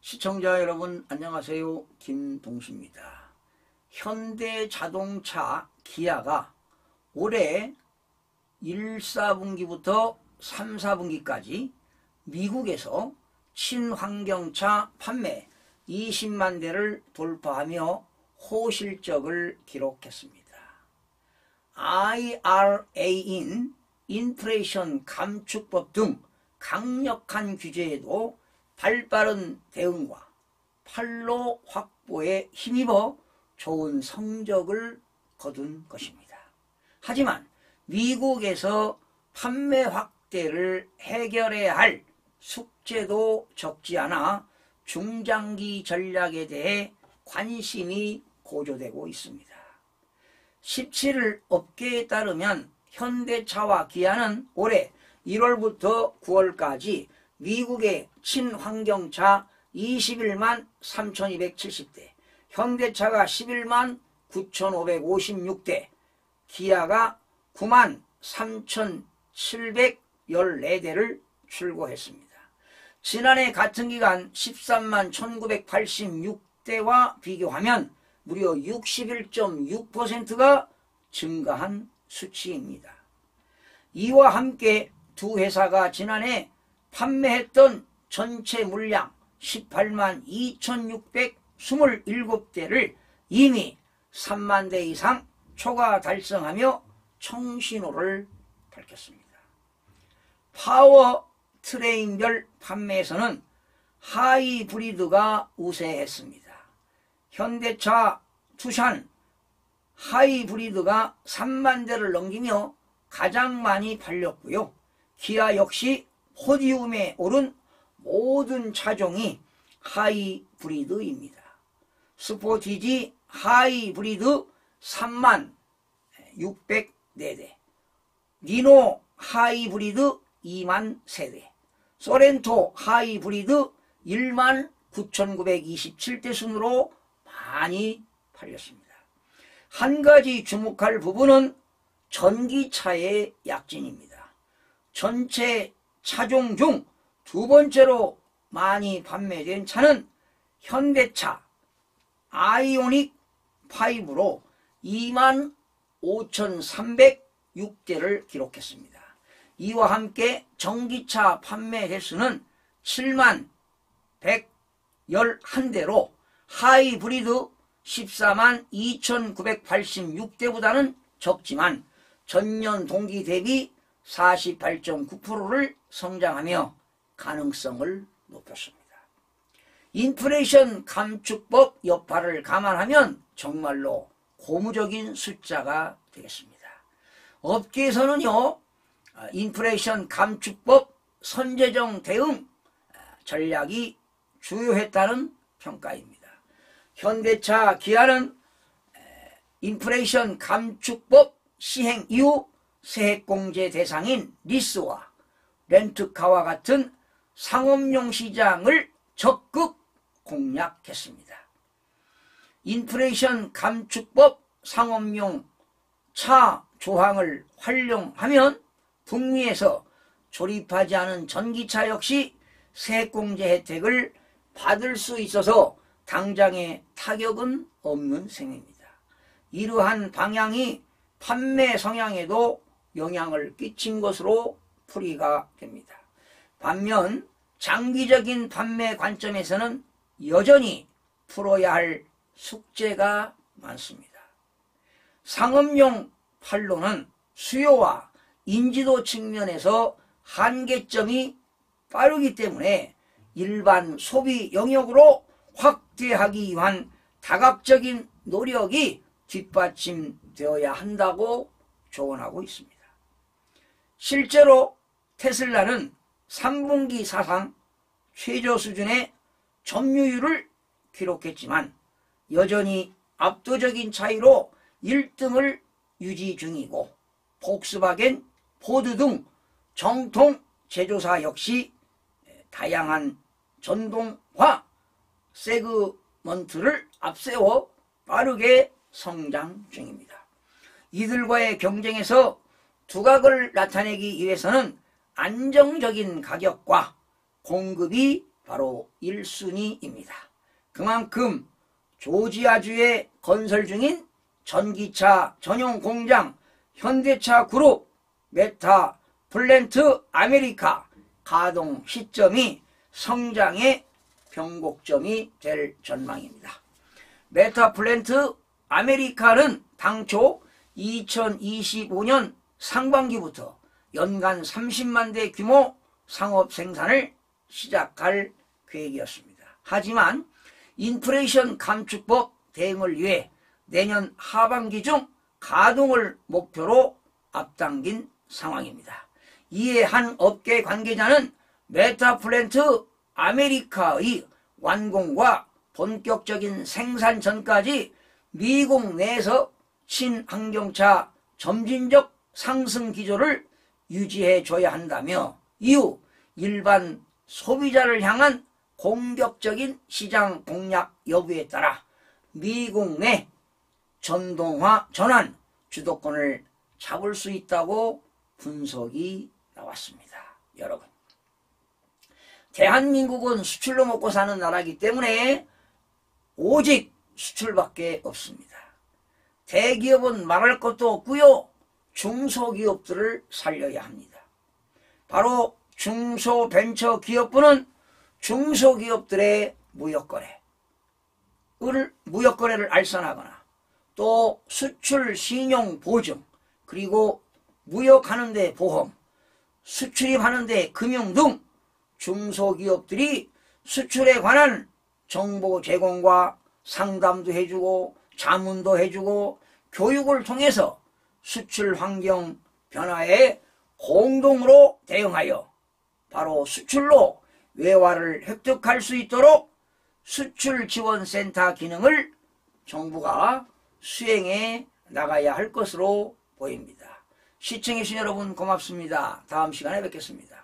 시청자 여러분 안녕하세요. 김동수입니다. 현대자동차 기아가 올해 1, 4분기부터 3, 4분기까지 미국에서 친환경차 판매 20만 대를 돌파하며 호실적을 기록했습니다. IRA인 인플레이션 감축법 등 강력한 규제에도 발빠른 대응과 판로 확보에 힘입어 좋은 성적을 거둔 것입니다. 하지만 미국에서 판매 확대를 해결해야 할 숙제도 적지 않아 중장기 전략에 대해 관심이 고조되고 있습니다. 17일 업계에 따르면 현대차와 기아는 올해 1월부터 9월까지 미국의 친환경차 21만 3,270대, 현대차가 11만 9,556대, 기아가 9만 3,714대를 출고했습니다. 지난해 같은 기간 13만 1,986대와 비교하면 무려 61.6%가 증가한 수치입니다. 이와 함께 두 회사가 지난해 판매했던 전체 물량 18만 2,627대를 이미 3만 대 이상 초과 달성하며 청신호를 밝혔습니다. 파워 트레인별 판매에서는 하이브리드가 우세했습니다. 현대차 투싼 하이브리드가 3만 대를 넘기며 가장 많이 팔렸고요. 기아 역시 포디움에 오른 모든 차종이 하이브리드입니다. 스포티지 하이브리드 3만 604대, 니노 하이브리드 2만 세대, 소렌토 하이브리드 1만 9,927대 순으로 많이 팔렸습니다. 한 가지 주목할 부분은 전기차의 약진입니다. 전체 차종 중 두 번째로 많이 판매된 차는 현대차 아이오닉 5로 2만 5,306대를 기록했습니다. 이와 함께 전기차 판매 횟수는 7만 111대로 하이브리드 14만 2,986대보다는 적지만 전년 동기 대비 48.9%를 성장하며 가능성을 높였습니다. 인플레이션 감축법 여파를 감안하면 정말로 고무적인 숫자가 되겠습니다. 업계에서는요, 인플레이션 감축법 선제적 대응 전략이 주요했다는 평가입니다. 현대차, 기아는 인플레이션 감축법 시행 이후 세액공제 대상인 리스와 렌트카와 같은 상업용 시장을 적극 공략했습니다. 인플레이션 감축법 상업용 차 조항을 활용하면 북미에서 조립하지 않은 전기차 역시 세액공제 혜택을 받을 수 있어서 당장의 타격은 없는 셈입니다. 이러한 방향이 판매 성향에도 영향을 끼친 것으로 풀이가 됩니다. 반면 장기적인 판매 관점에서는 여전히 풀어야 할 숙제가 많습니다. 상업용 판로는 수요와 인지도 측면에서 한계점이 빠르기 때문에 일반 소비 영역으로 확대하기 위한 다각적인 노력이 뒷받침되어야 한다고 조언하고 있습니다. 실제로 테슬라는 3분기 사상 최저 수준의 점유율을 기록했지만 여전히 압도적인 차이로 1등을 유지 중이고, 폭스바겐, 포드 등 정통 제조사 역시 다양한 전동화 세그먼트를 앞세워 빠르게 성장 중입니다. 이들과의 경쟁에서 두각을 나타내기 위해서는 안정적인 가격과 공급이 바로 1순위입니다. 그만큼 조지아주에 건설 중인 전기차 전용 공장 현대차 그룹 메타 플랜트 아메리카 가동 시점이 성장의 변곡점이 될 전망입니다. 메타 플랜트 아메리카는 당초 2025년 상반기부터 연간 30만 대 규모 상업 생산을 시작할 계획이었습니다. 하지만 인플레이션 감축법 대응을 위해 내년 하반기 중 가동을 목표로 앞당긴 상황입니다. 이에 한 업계 관계자는 메타 플랜트 아메리카의 완공과 본격적인 생산 전까지 미국 내에서 친환경차 점진적 상승 기조를 유지해 줘야 한다며 이후 일반 소비자를 향한 공격적인 시장 공략 여부에 따라 미국 내 전동화 전환 주도권을 잡을 수 있다고 분석이 나왔습니다. 여러분, 대한민국은 수출로 먹고 사는 나라이기 때문에 오직 수출밖에 없습니다. 대기업은 말할 것도 없고요. 중소기업들을 살려야 합니다. 바로 중소벤처기업부는 중소기업들의 무역거래를 알선하거나 또 수출 신용 보증, 그리고 무역하는 데 보험, 수출입하는 데 금융 등 중소기업들이 수출에 관한 정보 제공과 상담도 해주고 자문도 해주고 교육을 통해서 수출 환경 변화에 공동으로 대응하여 바로 수출로 외화를 획득할 수 있도록 수출지원센터 기능을 정부가 수행해 나가야 할 것으로 보입니다. 시청해주신 여러분 고맙습니다. 다음 시간에 뵙겠습니다.